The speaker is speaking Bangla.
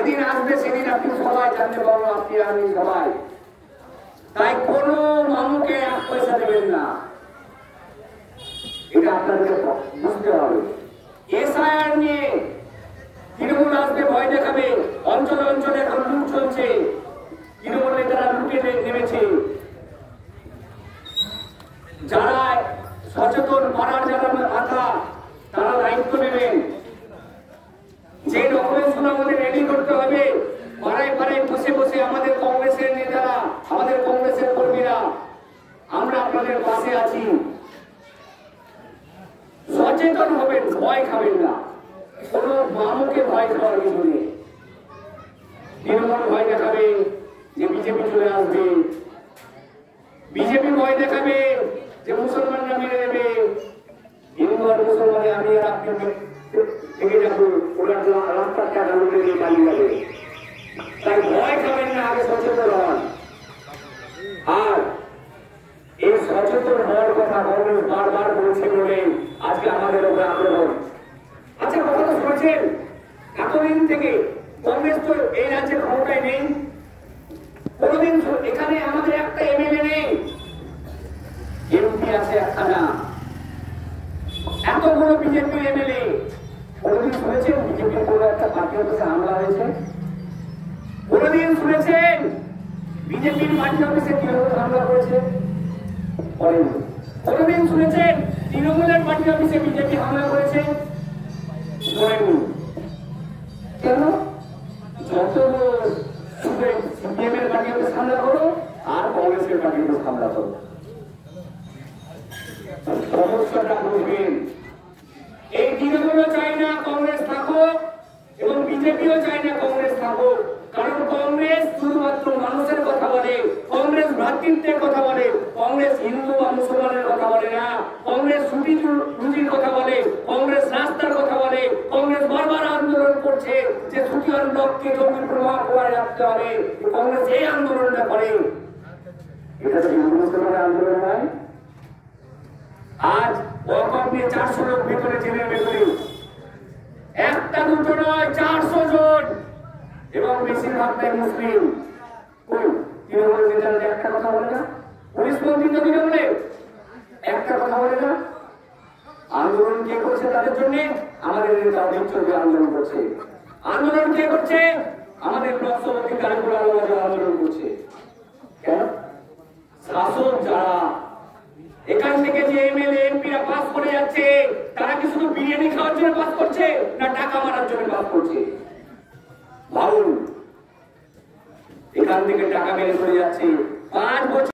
যেদিন আসবে সেদিন আপনি সবাই জানতে পারবো, আপনি আমি সবাই। তাই কোন মানুষকে 1 পয়সা দেবেন না, এটা আপনাদের বুঝতে হবে। এসআইআর নিয়ে তৃণমূল আসবে, ভয় দেখাবে, অঞ্চলে অঞ্চলে এখন লুট চলছে, তৃণমূল নেতারা লুটে নেমেছে। যারা সচেতন পাড়ার যারা মাথা, তারা দায়িত্ব নেবেন। যে ডকুমেন্টসগুলো আমাদের রেডি করতে হবে, পাড়ায় পাড়ায় বসে বসে আমাদের কংগ্রেসের নেতারা, আমাদের কংগ্রেসের কর্মীরা, আমরা আপনাদের পাশে আছি। সচেতন হবেন, ভয় খাবেন না। কোন বামকে ভয় খাওয়ার কিছু নেই। তৃণমূল ভয় দেখাবে যে বিজেপি চলে আসবে, বিজেপি ভয় দেখাবে যে মুসলমানরা মেরে দেবে, হিন্দু আর মুসলমানে আমি আর আপনি থেকে যাবো, ওরা রাস্তার টাকা লুটে নিয়ে পালিয়ে যাবে। তাই ভয় খাবেন না, আগে সচেতন হন। আর এই সচেতন হওয়ার কথা কংগ্রেস বারবার বলছে বলে আজকে আমাদের উপরে আক্রমণ। আচ্ছা, কথা তো শুনেছেন, এতদিন থেকে কংগ্রেস তো এই রাজ্যের ক্ষমতায় নেই, কোনদিন এখানে আমাদের একটা এমএলএ নেই, এমপি আছে একখানা, এত বড় বিজেপি এমএলএ। কোনদিন শুনেছেন বিজেপির কোন একটা পার্টি অফিসে হামলা হয়েছে? কোনদিন শুনেছেন বিজেপির পার্টি অফিসে তৃণমূল হামলা করেছে? কোনদিন শুনেছেন তৃণমূলের পার্টি অফিসে বিজেপি হামলা করেছে? কেন? যত সিপিএম এর পার্টি অফিস হামলা করো আর কংগ্রেসের পার্টি অফিস হামলা করো। সমস্যাটা বুঝবেন। এই তৃণমূলও চাই না কংগ্রেস থাকুক এবং বিজেপিও চাই না কংগ্রেস থাকুক, কারণ কংগ্রেস শুধুমাত্র মানুষের কথা বলে, কংগ্রেস ভ্রাতৃত্বের কথা বলে, কংগ্রেস হিন্দু বা মুসলমানের কথা বলে না, কংগ্রেস ছুটি রুজির কথা বলে, কংগ্রেস রাস্তার কথা বলে। কংগ্রেস বারবার আন্দোলন করছে যে ছুটি আর লোককে জমি প্রবাহ করে রাখতে হবে, কংগ্রেস এই আন্দোলনটা করে। এটা তো হিন্দু মুসলমানের আন্দোলন নয়। আজ ওয়াকফ নিয়ে 400 লোক ভেতরে জেলের ভেতরে, একটা দুটো নয় 400 জন, এবং বেশিরভাগটাই মুসলিম। তৃণমূল নেতারা একটা কথা বলে না, পুলিশ মন্ত্রী তো তৃণমূলে একটা কথা বলে না। আন্দোলন কে করছে তাদের জন্য? আমাদের নেতা অধীর চৌধুরী আন্দোলন করছে। আন্দোলন কে করছে? আমাদের ব্লক সভাপতি কারিকুল আন্দোলন করছে। কেন? শাসক যারা, এখান থেকে যে এমএলএ এমপিরা পাস করে যাচ্ছে, তারা কি শুধু বিরিয়ানি খাওয়ার জন্য পাস করছে না টাকা মারার জন্য পাস করছে? ভাবুন, এখান থেকে টাকা মেরে চলে যাচ্ছে। 5 বছর